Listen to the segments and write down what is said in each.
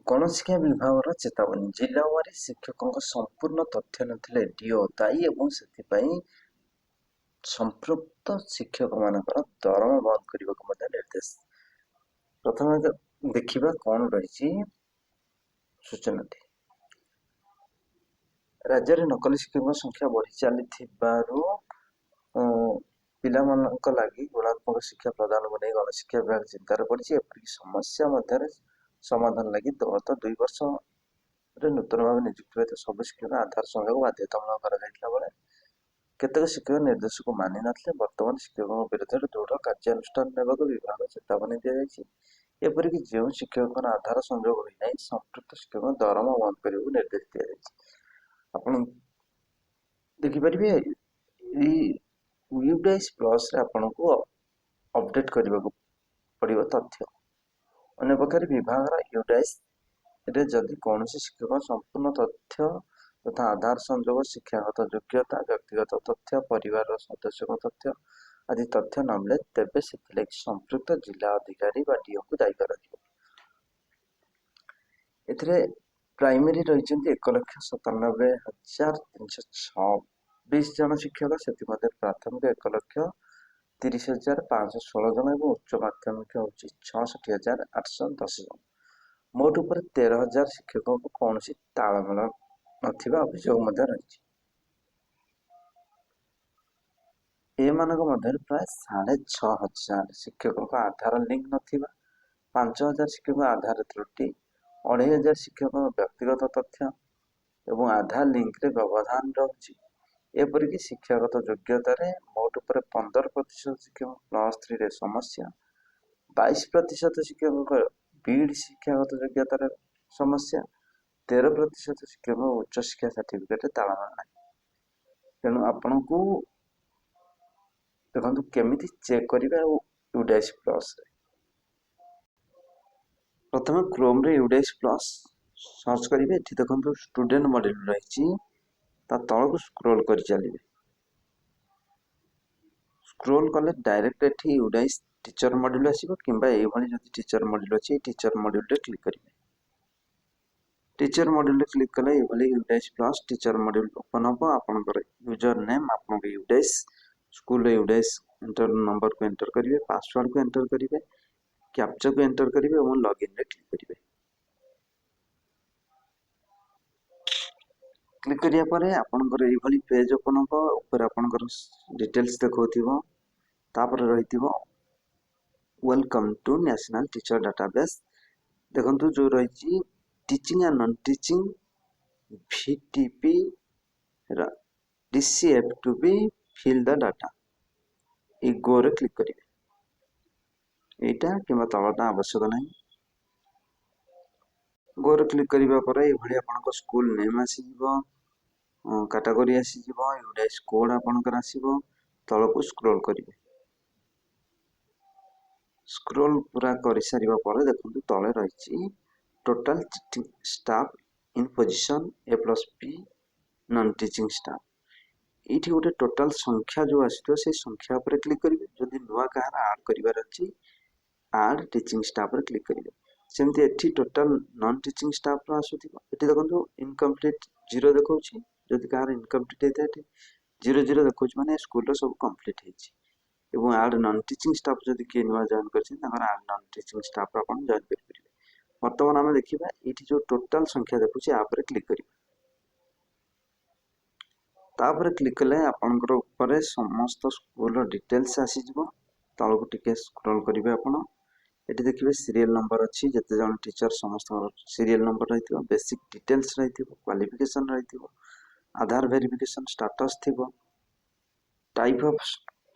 ଗଣଶିକ୍ଷା ବିଭାଗର ଚେତାବନୀ। ଜିଲ୍ଲାୱାରୀ ଶିକ୍ଷକଙ୍କ ସମ୍ପୂର୍ଣ୍ଣ ତଥ୍ୟ ନଥିଲେ ଡିଓ ଦାୟୀ ଏବଂ ସେଥିପାଇଁ ସମ୍ପୃକ୍ତ ଶିକ୍ଷକମାନଙ୍କର ଦରମା ବନ୍ଦ କରିବାକୁ ମଧ୍ୟ ନିର୍ଦ୍ଦେଶ। ପ୍ରଥମେ ଦେଖିବା କ'ଣ ରହିଛି ସୂଚନାଟି। ରାଜ୍ୟରେ ନକଲି ଶିକ୍ଷକଙ୍କ ସଂଖ୍ୟା ବଢ଼ି ଚାଲିଥିବାରୁ ପିଲାମାନଙ୍କ ଲାଗି ଗୁଣାତ୍ମକ ଶିକ୍ଷା ପ୍ରଦାନକୁ ନେଇ ଗଣଶିକ୍ଷା ବିଭାଗ ଚିନ୍ତାରେ ପଡ଼ିଛି। ଏପରିକି ସମସ୍ୟା ମଧ୍ୟରେ ସମାଧାନ ଲାଗି ଗତ 2 ବର୍ଷରେ ନୂତନ ଭାବେ ନିଯୁକ୍ତ ହୋଇଥିବା ସବୁ ଶିକ୍ଷକ ଆଧାର ସଂଯୋଗ ବାଧ୍ୟତାମୂଳକ କରାଯାଇଥିଲା ବେଳେ କେତେକ ଶିକ୍ଷକ ନିର୍ଦ୍ଦେଶକୁ ମାନି ନଥିଲେ। ବର୍ତ୍ତମାନ ଶିକ୍ଷକଙ୍କ ବିରୁଦ୍ଧରେ ଦୃଢ଼ କାର୍ଯ୍ୟାନୁଷ୍ଠାନ ନେବାକୁ ବିଭାଗ ଚେତାବନୀ ଦିଆଯାଇଛି। ଏପରିକି ଯେଉଁ ଶିକ୍ଷକଙ୍କର ଆଧାର ସଂଯୋଗ ହୋଇନାହିଁ ସମ୍ପୃକ୍ତ ଶିକ୍ଷକଙ୍କ ଦରମା ବନ୍ଦ କରିବାକୁ ନିର୍ଦ୍ଦେଶ ଦିଆଯାଇଛି। ଆପଣ ଦେଖିପାରିବେ ଏଇ ୟୁଡାଇସ୍ ପ୍ଲସରେ ଆପଣଙ୍କୁ ଅପଡେଟ୍ କରିବାକୁ ପଡ଼ିବ ତଥ୍ୟ। ଅନ୍ୟପକ୍ଷରେ ବିଭାଗର ୟୁଡାଇସ୍ରେ ଯଦି କୌଣସି ଶିକ୍ଷକ ସମ୍ପୂର୍ଣ୍ଣ ତଥ୍ୟ ତଥା ଆଧାର ସଂଯୋଗ, ଶିକ୍ଷାଗତ ଯୋଗ୍ୟତା, ବ୍ୟକ୍ତିଗତ ତଥ୍ୟ, ପରିବାରର ସଦସ୍ୟଙ୍କ ତଥ୍ୟ ଆଦି ତଥ୍ୟ ନ ମିଳେ ତେବେ ସେଥିଲାଗି ସମ୍ପୃକ୍ତ ଜିଲ୍ଲା ଅଧିକାରୀ ବା ଡିଓଙ୍କୁ ଦାୟୀ କରାଯିବ। ଏଥିରେ ପ୍ରାଇମେରୀ ରହିଛନ୍ତି 1,97,326 ଜଣ ଶିକ୍ଷକ, ସେଥିମଧ୍ୟରେ ପ୍ରାଥମିକ 1,30,516 ଜଣ ଏବଂ ଉଚ୍ଚ ମାଧ୍ୟମିକ ହେଉଛି 66,810 ଜଣ। ମୋଟ ଉପରେ 13,000 ଶିକ୍ଷକଙ୍କୁ କୌଣସି ତାଳମେଳ ନଥିବା ଅଭିଯୋଗ ମଧ୍ୟ ରହିଛି। ଏମାନଙ୍କ ମଧ୍ୟରେ ପ୍ରାୟ 6,500 ଶିକ୍ଷକଙ୍କ ଆଧାର ଲିଙ୍କ ନଥିବା, 5,000 ଶିକ୍ଷକଙ୍କ ଆଧାର ତ୍ରୁଟି, 2,500 ଶିକ୍ଷକଙ୍କ ବ୍ୟକ୍ତିଗତ ତଥ୍ୟ ଏବଂ ଆଧାର ଲିଙ୍କରେ ବ୍ୟବଧାନ ରହୁଛି। ଏପରିକି ଶିକ୍ଷାଗତ ଯୋଗ୍ୟତାରେ ମୋଟ ଉପରେ 15% ଶିକ୍ଷକ +3ରେ ସମସ୍ୟା, 22% ଶିକ୍ଷକଙ୍କ ବିଇଡି ଶିକ୍ଷାଗତ ଯୋଗ୍ୟତାରେ ସମସ୍ୟା, 13% ଶିକ୍ଷକ ଉଚ୍ଚଶିକ୍ଷା ସାର୍ଟିଫିକେଟରେ ତାଳମେଳ ନାହିଁ। ତେଣୁ ଆପଣଙ୍କୁ ଦେଖନ୍ତୁ କେମିତି ଚେକ୍ କରିବେ ଆଉ ୟୁଡାଇସ୍ ପ୍ଲସରେ। ପ୍ରଥମେ କ୍ରୋମରେ ୟୁଡାଇସ୍ ପ୍ଲସ୍ ସର୍ଚ୍ଚ କରିବେ। ଏଠି ଦେଖନ୍ତୁ ଷ୍ଟୁଡେଣ୍ଟ ମଡ୍ୟୁଲ ରହିଛି, ତା ତଳକୁ ସ୍କ୍ରୋଲ କରି ଚାଲିବେ। ସ୍କ୍ରୋଲ କଲେ ଡାଇରେକ୍ଟ ଏଠି ୟୁଡାଇସ୍ ଟିଚର ମଡ୍ୟୁଲ ଆସିବ, କିମ୍ବା ଏଇଭଳି ଯଦି ଟିଚର ମଡ୍ୟୁଲ ଅଛି ଟିଚର ମଡ୍ୟୁଲରେ କ୍ଲିକ୍ କରିବେ। ଟିଚର ମଡ୍ୟୁଲରେ କ୍ଲିକ୍ କଲେ ଏଇଭଳି UDISE plus teacher module open ହେବ। ଆପଣଙ୍କର ୟୁଜର ନେମ୍, ଆପଣଙ୍କ ୟୁଡାଇସ୍ ସ୍କୁଲର ୟୁଡାଇସ୍ ଏଣ୍ଟର ନମ୍ବରକୁ ଏଣ୍ଟର କରିବେ, ପାସୱାର୍ଡକୁ ଏଣ୍ଟର କରିବେ, କ୍ୟାପଚାକୁ ଏଣ୍ଟର କରିବେ ଏବଂ ଲଗ୍ଇନ୍ରେ କ୍ଲିକ୍ କରିବେ। କ୍ଲିକ୍ କରିବା ପରେ ଆପଣଙ୍କର ଏଇଭଳି ପେଜ୍ ଓପନ୍ ହେବ। ଉପରେ ଆପଣଙ୍କର ଡିଟେଲ୍ସ ଦେଖାଉଥିବ, ତାପରେ ରହିଥିବ welcome to national teacher database. ଦେଖନ୍ତୁ ଯେଉଁ ରହିଛି teaching and non teaching VTP DCF to be fill the data, এই ଗୋରେ କ୍ଲିକ୍ କରିବେ। এইଟା କିମ୍ବା ତଳଟା ଆବଶ୍ୟକ ନାହିଁ। ଗୋରେ କ୍ଲିକ୍ କରିବା ପରେ ଏଇଭଳି ଆପଣଙ୍କ ସ୍କୁଲ ନେମ୍ ଆସିଯିବ, କାଟାଗୋରୀ ଆସିଯିବ, ୟୁଡାଇସ୍ କୋଡ୍ ଆପଣଙ୍କର ଆସିବ। ତଳକୁ ସ୍କ୍ରୋଲ କରିବେ। ସ୍କ୍ରୋଲ ପୁରା କରିସାରିବା ପରେ ଦେଖନ୍ତୁ ତଳେ ରହିଛି total staff in position A+B non teaching staff. ଏଇଠି ଗୋଟେ ଟୋଟାଲ ସଂଖ୍ୟା ଯେଉଁ ଆସିଥିବ ସେଇ ସଂଖ୍ୟା ଉପରେ କ୍ଲିକ୍ କରିବେ। ଯଦି ନୂଆ କାହାର ଆଡ୍ କରିବାର ଅଛି ଆଡ୍ ଟିଚିଂ ଷ୍ଟାଫରେ କ୍ଲିକ୍ କରିବେ। ସେମିତି ଏଠି ଟୋଟାଲ ନନ୍ ଟିଚିଂ ଷ୍ଟାଫର ଆସୁଥିବ। ଏଠି ଦେଖନ୍ତୁ ଇନକମ୍ପ୍ଲିଟ୍ 0 ଦେଖାଉଛି। ଯଦି କାହାର ଇନକମ୍ପ୍ଲିଟ୍ ହେଇଥାଏ ଏଠି 0 ଦେଖାଉଛି, ମାନେ ସ୍କୁଲର ସବୁ କମ୍ପ୍ଲିଟ୍ ହେଇଛି। ଏବଂ ଆଡ୍ ନନ୍ ଟିଚିଂ ଷ୍ଟାଫ୍ ଯଦି କିଏ ନୂଆ ଜଏନ୍ କରିଛନ୍ତି ତାଙ୍କର ଆଡ୍ ନନ୍ ଟିଚିଂ ଷ୍ଟାଫ୍ ଆପଣ ଜଏନ୍ କରିପାରିବେ। ବର୍ତ୍ତମାନ ଆମେ ଦେଖିବା ଏଇଠି ଯେଉଁ ଟୋଟାଲ ସଂଖ୍ୟା ଦେଖୁଛି ଆ ଉପରେ କ୍ଲିକ୍ କରିବା। ତାପରେ କ୍ଲିକ୍ କଲେ ଆପଣଙ୍କର ଉପରେ ସମସ୍ତ ସ୍କୁଲର ଡିଟେଲ୍ସ ଆସିଯିବ। ତଳକୁ ଟିକେ ସ୍କ୍ରୋଲ କରିବେ ଆପଣ। ଏଠି ଦେଖିବେ ସିରିଏଲ ନମ୍ବର ଅଛି, ଯେତେ ଜଣ ଟିଚର ସମସ୍ତଙ୍କର ସିରିଏଲ ନମ୍ବର ରହିଥିବ, ବେସିକ୍ ଡିଟେଲ୍ସ ରହିଥିବ, କ୍ୱାଲିଫିକେସନ୍ ରହିଥିବ, ଆଧାର ଭେରିଫିକେସନ୍ ଷ୍ଟାଟସ୍ ଥିବ, ଟାଇପ୍ ଅଫ୍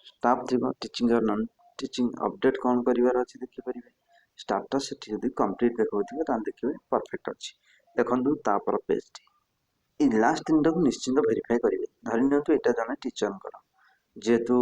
ଷ୍ଟାଫ୍ ଥିବ, ଟିଚିଂ ଅର୍ ନନ୍ ଟିଚିଂ ଅପଡେଟ୍ କ'ଣ କରିବାର ଅଛି ଦେଖିପାରିବେ। ଷ୍ଟାଟସ୍ ଏଠି ଯଦି କମ୍ପ୍ଲିଟ୍ ଦେଖାଉଥିବ ତାହେଲେ ଦେଖିବେ ପରଫେକ୍ଟ ଅଛି। ଦେଖନ୍ତୁ ତାପର ପେଜ୍ଟି। ଏଇ ଲାଷ୍ଟ ତିନିଟାକୁ ନିଶ୍ଚିନ୍ତ ଭେରିଫାଏ କରିବେ। ଧରି ନିଅନ୍ତୁ ଏଇଟା ଜଣେ ଟିଚରଙ୍କର, ଯେହେତୁ